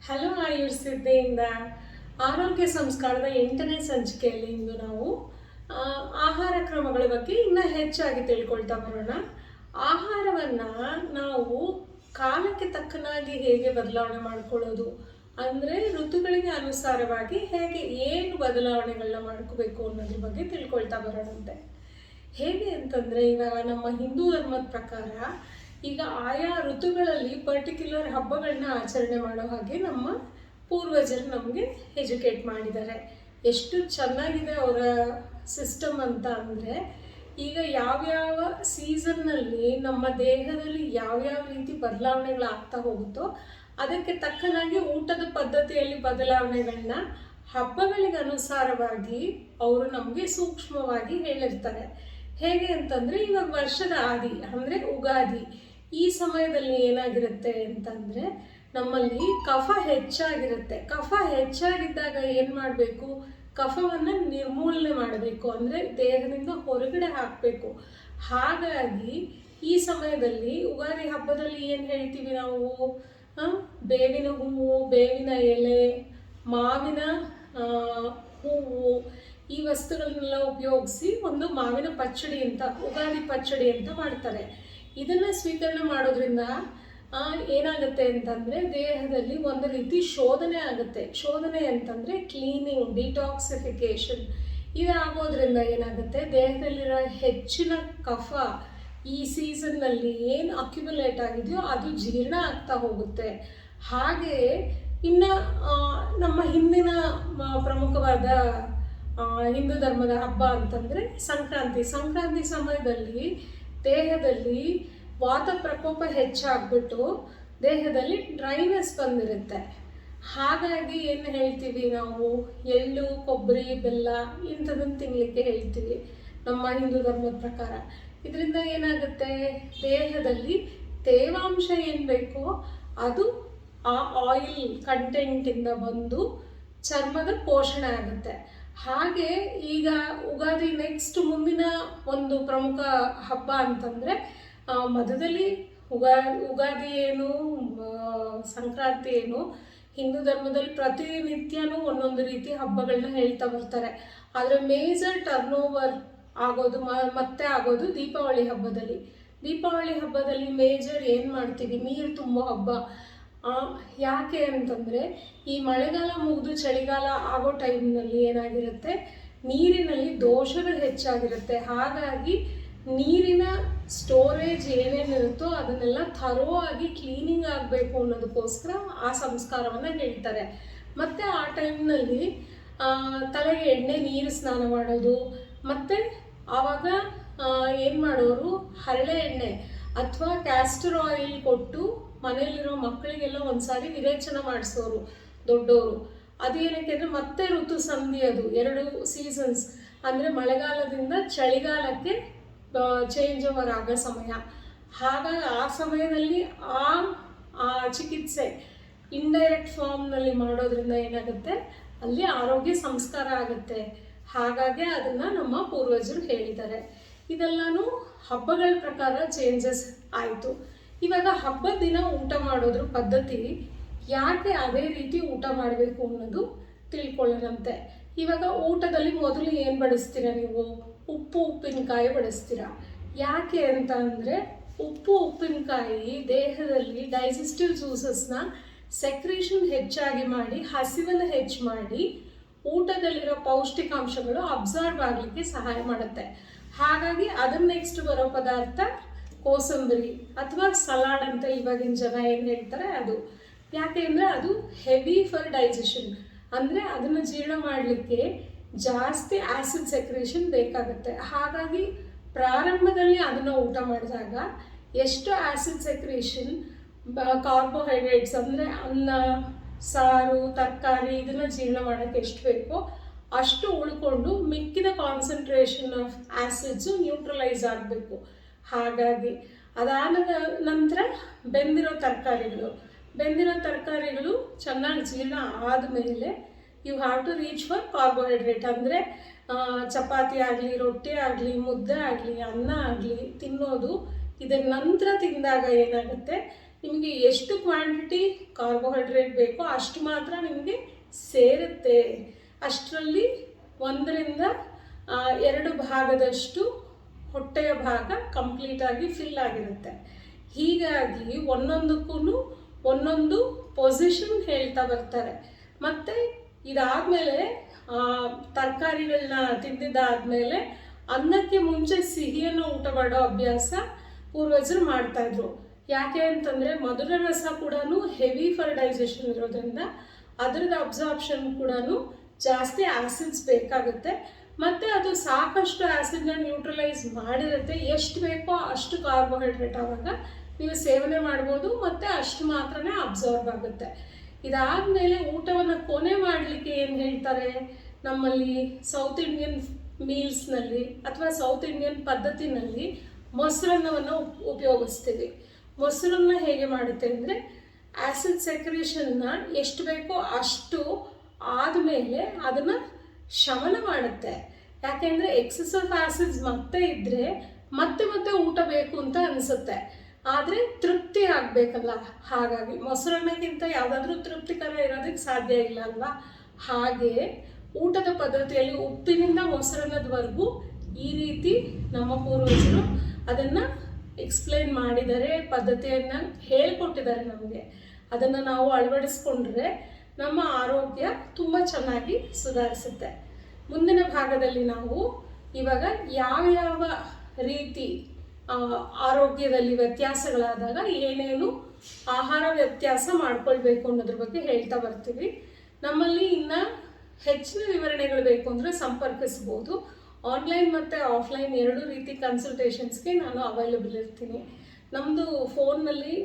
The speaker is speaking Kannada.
ಹಲೋ ಆಯುರ್ಸಿದ್ಧೆಯಿಂದ ಆರೋಗ್ಯ ಸಂಸ್ಕಾರದ 8ನೇ ಸಂಚಿಕೆಯಲ್ಲಿ ಇಂದು ನಾವು ಆಹಾರ ಕ್ರಮಗಳ ಬಗ್ಗೆ ಇನ್ನೂ ಹೆಚ್ಚಾಗಿ ತಿಳ್ಕೊಳ್ತಾ ಬರೋಣ. ಆಹಾರವನ್ನು ನಾವು ಕಾಲಕ್ಕೆ ತಕ್ಕನಾಗಿ ಹೇಗೆ ಬದಲಾವಣೆ ಮಾಡ್ಕೊಳ್ಳೋದು, ಅಂದರೆ ಋತುಗಳಿಗೆ ಅನುಸಾರವಾಗಿ ಹೇಗೆ ಏನು ಬದಲಾವಣೆಗಳನ್ನ ಮಾಡ್ಕೋಬೇಕು ಅನ್ನೋದ್ರ ಬಗ್ಗೆ ತಿಳ್ಕೊಳ್ತಾ ಬರೋಣಂತೆ. ಹೇಗೆ ಅಂತಂದರೆ, ಇವಾಗ ನಮ್ಮ ಹಿಂದೂ ಧರ್ಮದ ಪ್ರಕಾರ ಈಗ ಆಯಾ ಋತುಗಳಲ್ಲಿ ಪರ್ಟಿಕ್ಯುಲರ್ ಹಬ್ಬಗಳನ್ನ ಆಚರಣೆ ಮಾಡೋ ಹಾಗೆ ನಮ್ಮ ಪೂರ್ವಜರು ನಮಗೆ ಎಜುಕೇಟ್ ಮಾಡಿದ್ದಾರೆ. ಎಷ್ಟು ಚೆನ್ನಾಗಿದೆ ಅವರ ಸಿಸ್ಟಮ್ ಅಂತ ಅಂದರೆ, ಈಗ ಯಾವ್ಯಾವ ಸೀಸನ್ನಲ್ಲಿ ನಮ್ಮ ದೇಹದಲ್ಲಿ ಯಾವ್ಯಾವ ರೀತಿ ಬದಲಾವಣೆಗಳಾಗ್ತಾ ಹೋಗುತ್ತೋ ಅದಕ್ಕೆ ತಕ್ಕನಾಗಿ ಊಟದ ಪದ್ಧತಿಯಲ್ಲಿ ಬದಲಾವಣೆಗಳನ್ನ ಹಬ್ಬಗಳಿಗೆ ಅನುಸಾರವಾಗಿ ಅವರು ನಮಗೆ ಸೂಕ್ಷ್ಮವಾಗಿ ಹೇಳಿರ್ತಾರೆ. ಹೇಗೆ ಅಂತಂದರೆ, ಇವಾಗ ವರ್ಷದ ಆದಿ ಅಂದರೆ ಉಗಾದಿ, ಈ ಸಮಯದಲ್ಲಿ ಏನಾಗಿರುತ್ತೆ ಅಂತಂದರೆ ನಮ್ಮಲ್ಲಿ ಕಫ ಹೆಚ್ಚಾಗಿರುತ್ತೆ. ಕಫ ಹೆಚ್ಚಾಗಿದ್ದಾಗ ಏನು ಮಾಡಬೇಕು, ಕಫವನ್ನು ನಿರ್ಮೂಲನೆ ಮಾಡಬೇಕು, ಅಂದರೆ ದೇಹದಿಂದ ಹೊರಗಡೆ ಹಾಕಬೇಕು. ಹಾಗಾಗಿ ಈ ಸಮಯದಲ್ಲಿ ಉಗಾದಿ ಹಬ್ಬದಲ್ಲಿ ಏನು ಹೇಳ್ತೀವಿ ನಾವು, ಬೇವಿನ ಹೂವು, ಬೇವಿನ ಎಲೆ, ಮಾವಿನ ಹೂವು, ಈ ವಸ್ತುಗಳನ್ನೆಲ್ಲ ಉಪಯೋಗಿಸಿ ಒಂದು ಮಾವಿನ ಪಚ್ಚಡಿ ಅಂತ, ಉಗಾದಿ ಪಚ್ಚಡಿ ಅಂತ ಮಾಡ್ತಾರೆ. ಇದನ್ನು ಸ್ವೀಕರಣೆ ಮಾಡೋದ್ರಿಂದ ಏನಾಗುತ್ತೆ ಅಂತಂದರೆ ದೇಹದಲ್ಲಿ ಒಂದು ರೀತಿ ಶೋಧನೆ ಆಗುತ್ತೆ. ಶೋಧನೆ ಅಂತಂದರೆ ಕ್ಲೀನಿಂಗ್, ಡಿಟಾಕ್ಸಿಫಿಕೇಷನ್. ಇದಾಗೋದ್ರಿಂದ ಏನಾಗುತ್ತೆ, ದೇಹದಲ್ಲಿರೋ ಹೆಚ್ಚಿನ ಕಫ ಈ ಸೀಸನ್ನಲ್ಲಿ ಏನು ಅಕ್ಯುಮುಲೇಟ್ ಆಗಿದೆಯೋ ಅದು ಜೀರ್ಣ ಆಗ್ತಾ ಹೋಗುತ್ತೆ. ಹಾಗೆ ಇನ್ನು ನಮ್ಮ ಹಿಂದಿನ ಪ್ರಮುಖವಾದ ಹಿಂದೂ ಧರ್ಮದ ಹಬ್ಬ ಅಂತಂದರೆ ಸಂಕ್ರಾಂತಿ ಸಮಯದಲ್ಲಿ ದೇಹದಲ್ಲಿ ವಾತ ಪ್ರಕೋಪ ಹೆಚ್ಚಾಗ್ಬಿಟ್ಟು ದೇಹದಲ್ಲಿ ಡ್ರೈನೆಸ್ ಬಂದಿರುತ್ತೆ. ಹಾಗಾಗಿ ಏನು ಹೇಳ್ತೀವಿ ನಾವು, ಎಳ್ಳು, ಕೊಬ್ಬರಿ, ಬೆಲ್ಲ ಇಂಥದನ್ನು ತಿನ್ನಲಿಕ್ಕೆ ಹೇಳ್ತೀವಿ ನಮ್ಮ ಹಿಂದೂ ಧರ್ಮದ ಪ್ರಕಾರ. ಇದರಿಂದ ಏನಾಗುತ್ತೆ, ದೇಹದಲ್ಲಿ ತೇವಾಂಶ ಏನು ಬೇಕೋ ಅದು ಆ ಆಯಿಲ್ ಕಂಟೆಂಟಿಂದ ಬಂದು ಚರ್ಮದ ಪೋಷಣೆ ಆಗುತ್ತೆ. ಹಾಗೆ ಈಗ ಉಗಾದಿ ನೆಕ್ಸ್ಟ್ ಮುಂದಿನ ಒಂದು ಪ್ರಮುಖ ಹಬ್ಬ ಅಂತಂದರೆ, ಮಧ್ಯದಲ್ಲಿ ಉಗಾದಿ ಏನು, ಸಂಕ್ರಾಂತಿ ಏನು, ಹಿಂದೂ ಧರ್ಮದಲ್ಲಿ ಪ್ರತಿನಿತ್ಯನೂ ಒಂದೊಂದು ರೀತಿ ಹಬ್ಬಗಳನ್ನ ಹೇಳ್ತಾ ಬರ್ತಾರೆ. ಆದರೆ ಮೇಜರ್ ಟರ್ನ್ ಓವರ್ ಆಗೋದು ಮತ್ತೆ ಆಗೋದು ದೀಪಾವಳಿ ಹಬ್ಬದಲ್ಲಿ ಮೇಜರ್ ಏನು ಮಾಡ್ತೀವಿ, ನೀರು ತುಂಬೋ ಹಬ್ಬ. ಯಾಕೆ ಅಂತಂದರೆ, ಈ ಮಳೆಗಾಲ ಮುಗಿದು ಚಳಿಗಾಲ ಆಗೋ ಟೈಮ್ನಲ್ಲಿ ಏನಾಗಿರುತ್ತೆ, ನೀರಿನಲ್ಲಿ ದೋಷಗಳು ಹೆಚ್ಚಾಗಿರುತ್ತೆ. ಹಾಗಾಗಿ ನೀರಿನ ಸ್ಟೋರೇಜ್ ಏನೇನಿರುತ್ತೋ ಅದನ್ನೆಲ್ಲ ಥರೋ ಆಗಿ ಕ್ಲೀನಿಂಗ್ ಆಗಬೇಕು ಅನ್ನೋದಕ್ಕೋಸ್ಕರ ಆ ಸಂಸ್ಕಾರವನ್ನು ಹೇಳ್ತಾರೆ. ಮತ್ತು ಆ ಟೈಮ್ನಲ್ಲಿ ತಲೆಗೆ ಎಣ್ಣೆ ನೀರು ಸ್ನಾನ ಮಾಡೋದು, ಮತ್ತು ಆವಾಗ ಏನು ಮಾಡೋರು, ಹರಳೆ ಎಣ್ಣೆ ಅಥವಾ ಕ್ಯಾಸ್ಟರ್ ಆಯಿಲ್ ಕೊಟ್ಟು ಮನೆಯಲ್ಲಿರೋ ಮಕ್ಕಳಿಗೆಲ್ಲ ಒಂದು ಸಾರಿ ವಿರೇಚನ ಮಾಡಿಸೋರು ದೊಡ್ಡವರು. ಅದೇನಕ್ಕೆ ಅಂದರೆ ಮತ್ತೆ ಋತು ಸಂಧಿ, ಅದು 2 ಸೀಸನ್ಸ್ ಅಂದರೆ ಮಳೆಗಾಲದಿಂದ ಚಳಿಗಾಲಕ್ಕೆ ಚೇಂಜ್ ಓವರ್ ಆಗೋ ಸಮಯ. ಹಾಗಾಗಿ ಆ ಸಮಯದಲ್ಲಿ ಆ ಚಿಕಿತ್ಸೆ ಇಂಡೈರೆಕ್ಟ್ ಫಾರ್ಮ್ನಲ್ಲಿ ಮಾಡೋದ್ರಿಂದ ಏನಾಗುತ್ತೆ, ಅಲ್ಲಿ ಆರೋಗ್ಯ ಸಂಸ್ಕಾರ ಆಗುತ್ತೆ. ಹಾಗಾಗಿ ಅದನ್ನು ನಮ್ಮ ಪೂರ್ವಜರು ಹೇಳಿದ್ದಾರೆ. ಇದೆಲ್ಲನೂ ಹಬ್ಬಗಳ ಪ್ರಕಾರ ಚೇಂಜಸ್ ಆಯಿತು. ಇವಾಗ ಹಬ್ಬದ ದಿನ ಊಟ ಮಾಡೋದ್ರ ಪದ್ಧತಿ ಯಾಕೆ ಅದೇ ರೀತಿ ಊಟ ಮಾಡಬೇಕು ಅನ್ನೋದು ತಿಳ್ಕೊಳ್ಳೋಣಂತೆ. ಇವಾಗ ಊಟದಲ್ಲಿ ಮೊದಲು ಏನು ಬಡಿಸ್ತೀರ ನೀವು, ಉಪ್ಪಿನಕಾಯಿ ಬಡಿಸ್ತೀರ. ಯಾಕೆ ಅಂತ ಅಂದರೆ, ಉಪ್ಪಿನಕಾಯಿ ದೇಹದಲ್ಲಿ ಡೈಜೆಸ್ಟಿವ್ ಜ್ಯೂಸಸ್ನ ಸೆಕ್ರೇಷನ್ ಹೆಚ್ಚಾಗಿ ಮಾಡಿ, ಹಸಿವನ್ನು ಹೆಚ್ಚು ಮಾಡಿ, ಊಟದಲ್ಲಿರೋ ಪೌಷ್ಟಿಕಾಂಶಗಳು ಅಬ್ಸಾರ್ಬ್ ಆಗಲಿಕ್ಕೆ ಸಹಾಯ ಮಾಡುತ್ತೆ. ಹಾಗಾಗಿ ಅದನ್ನ ನೆಕ್ಸ್ಟ್ ಬರೋ ಪದಾರ್ಥ ಕೋಸಂಬರಿ ಅಥವಾ ಸಲಾಡ್ ಅಂತ ಇವಾಗಿನ ಜನ ಏನು ಹೇಳ್ತಾರೆ ಅದು. ಯಾಕೆ ಅಂದರೆ ಅದು ಹೆವಿ ಫಾರ್ ಡೈಜೆಷನ್, ಅಂದರೆ ಅದನ್ನು ಜೀರ್ಣ ಮಾಡಲಿಕ್ಕೆ ಜಾಸ್ತಿ ಆ್ಯಸಿಡ್ ಸೆಕ್ರೇಷನ್ ಬೇಕಾಗುತ್ತೆ. ಹಾಗಾಗಿ ಪ್ರಾರಂಭದಲ್ಲಿ ಅದನ್ನು ಊಟ ಮಾಡಿದಾಗ ಎಷ್ಟು ಆ್ಯಸಿಡ್ ಸೆಕ್ರೇಷನ್, ಕಾರ್ಬೋಹೈಡ್ರೇಟ್ಸ್ ಅಂದರೆ ಅನ್ನ, ಸಾರು, ತರಕಾರಿ ಇದನ್ನು ಜೀರ್ಣ ಮಾಡೋಕ್ಕೆ ಎಷ್ಟು ಬೇಕೋ ಅಷ್ಟು ಉಳ್ಕೊಂಡು ಮಿಕ್ಕಿದ ಕಾನ್ಸಂಟ್ರೇಷನ್ ಆಫ್ ಆ್ಯಸಿಡ್ಸು ನ್ಯೂಟ್ರಲೈಸ್ ಆಗಬೇಕು. ಹಾಗಾಗಿ ಅದಾದ ನಂತರ ಬೆಂದಿರೋ ತರಕಾರಿಗಳು ಚೆನ್ನಾಗಿ ಜೀರ್ಣ ಆದಮೇಲೆ you have to reach for carbohydrate. ಅಂದರೆ ಚಪಾತಿ ಆಗಲಿ, ರೊಟ್ಟಿ ಆಗಲಿ, ಮುದ್ದೆ ಆಗಲಿ, ಅನ್ನ ಆಗಲಿ ತಿನ್ನೋದು. ಇದರ ನಂತರ ತಿಂದಾಗ ಏನಾಗುತ್ತೆ, ನಿಮಗೆ ಎಷ್ಟು ಕ್ವಾಂಟಿಟಿ ಕಾರ್ಬೋಹೈಡ್ರೇಟ್ ಬೇಕೋ ಅಷ್ಟು ಮಾತ್ರ ನಿಮಗೆ ಸೇರುತ್ತೆ. ಅಷ್ಟರಲ್ಲಿ 1ರಿಂದ 2 ಭಾಗದಷ್ಟು ಹೊಟ್ಟೆಯ ಭಾಗ ಕಂಪ್ಲೀಟಾಗಿ ಫಿಲ್ ಆಗಿರುತ್ತೆ. ಹೀಗಾಗಿ ಒಂದೊಂದಕ್ಕೂ ಒಂದೊಂದು ಪೊಸಿಷನ್ ಹೇಳ್ತಾ ಬರ್ತಾರೆ. ಮತ್ತು ಇದಾದಮೇಲೆ ತರಕಾರಿಗಳನ್ನ ತಿಂದಿದ್ದಾದಮೇಲೆ ಅನ್ನಕ್ಕೆ ಮುಂಚೆ ಸಿಹಿಯನ್ನು ಊಟ ಮಾಡೋ ಅಭ್ಯಾಸ ಪೂರ್ವಜರು ಮಾಡ್ತಾಯಿದ್ರು. ಯಾಕೆ ಅಂತಂದರೆ ಮಧುರ ರಸ ಕೂಡ ಹೆವಿ ಫಾರ್ ಡೈಜೆಷನ್ ಇರೋದ್ರಿಂದ ಅದರದ್ದು ಅಬ್ಸಾರ್ಪ್ಷನ್ ಕೂಡ ಜಾಸ್ತಿ ಆ್ಯಸಿಡ್ಸ್ ಬೇಕಾಗುತ್ತೆ. ಮತ್ತು ಅದು ಸಾಕಷ್ಟು ಆ್ಯಸಿಡ್ನ ನ್ಯೂಟ್ರಲೈಸ್ ಮಾಡಿರುತ್ತೆ. ಎಷ್ಟು ಬೇಕೋ ಅಷ್ಟು ಕಾರ್ಬೋಹೈಡ್ರೇಟ್ ಆವಾಗ ನೀವು ಸೇವನೆ ಮಾಡ್ಬೋದು ಮತ್ತು ಅಷ್ಟು ಮಾತ್ರನೇ ಅಬ್ಸಾರ್ಬ್ ಆಗುತ್ತೆ. ಇದಾದಮೇಲೆ ಊಟವನ್ನು ಕೊನೆ ಮಾಡಲಿಕ್ಕೆ ಏನು ಹೇಳ್ತಾರೆ, ನಮ್ಮಲ್ಲಿ ಸೌತ್ ಇಂಡಿಯನ್ ಮೀಲ್ಸ್ನಲ್ಲಿ ಅಥವಾ ಸೌತ್ ಇಂಡಿಯನ್ ಪದ್ಧತಿನಲ್ಲಿ ಮೊಸರನ್ನವನ್ನು ಉಪಯೋಗಿಸ್ತೀವಿ. ಮೊಸರನ್ನ ಹೇಗೆ ಮಾಡುತ್ತೆ ಅಂದರೆ ಆ್ಯಸಿಡ್ ಸೆಕ್ರೇಷನ್ನ ಎಷ್ಟು ಬೇಕೋ ಅಷ್ಟು ಆದಮೇಲೆ ಅದನ್ನು ಶಮನ ಮಾಡುತ್ತೆ. ಯಾಕೆಂದರೆ ಎಕ್ಸೆಸ್ ಆಫ್ ಆ್ಯಸಿಡ್ಸ್ ಮತ್ತೆ ಇದ್ದರೆ ಮತ್ತೆ ಊಟ ಬೇಕು ಅಂತ ಅನಿಸುತ್ತೆ, ಆದರೆ ತೃಪ್ತಿ ಆಗಬೇಕಲ್ಲ. ಹಾಗಾಗಿ ಮೊಸರನ್ನಕ್ಕಿಂತ ಯಾವುದಾದ್ರೂ ತೃಪ್ತಿಕರ ಇರೋದಕ್ಕೆ ಸಾಧ್ಯ ಇಲ್ಲ ಅಲ್ವಾ. ಹಾಗೆ ಊಟದ ಪದ್ಧತಿಯಲ್ಲಿ ಉಪ್ಪಿನಿಂದ ಮೊಸರನ್ನದವರೆಗೂ ಈ ರೀತಿ ನಮ್ಮ ಪೂರ್ವಜರು ಅದನ್ನು ಎಕ್ಸ್ಪ್ಲೈನ್ ಮಾಡಿದ್ದಾರೆ, ಪದ್ಧತಿಯನ್ನು ಹೇಳಿಕೊಟ್ಟಿದ್ದಾರೆ ನಮಗೆ. ಅದನ್ನು ನಾವು ಅಳವಡಿಸ್ಕೊಂಡ್ರೆ ನಮ್ಮ ಆರೋಗ್ಯ ತುಂಬ ಚೆನ್ನಾಗಿ ಸುಧಾರಿಸುತ್ತೆ. ಮುಂದಿನ ಭಾಗದಲ್ಲಿ ನಾವು ಇವಾಗ ಯಾವ ರೀತಿ ಆರೋಗ್ಯದಲ್ಲಿ ವ್ಯತ್ಯಾಸಗಳಾದಾಗ ಏನೇನು ಆಹಾರ ವ್ಯತ್ಯಾಸ ಮಾಡ್ಕೊಳ್ಬೇಕು ಅನ್ನೋದ್ರ ಬಗ್ಗೆ ಹೇಳ್ತಾ ಬರ್ತೀವಿ. ನಮ್ಮಲ್ಲಿ ಇನ್ನು ಹೆಚ್ಚಿನ ವಿವರಣೆಗಳು ಬೇಕು ಅಂದರೆ ಸಂಪರ್ಕಿಸ್ಬೋದು. ಆನ್ಲೈನ್ ಮತ್ತು ಆಫ್ಲೈನ್ 2 ರೀತಿ ಕನ್ಸಲ್ಟೇಷನ್ಸ್ಗೆ ನಾನು ಅವೈಲೇಬಲ್ ಇರ್ತೀನಿ. ನಮ್ಮದು ಫೋನ್ನಲ್ಲಿ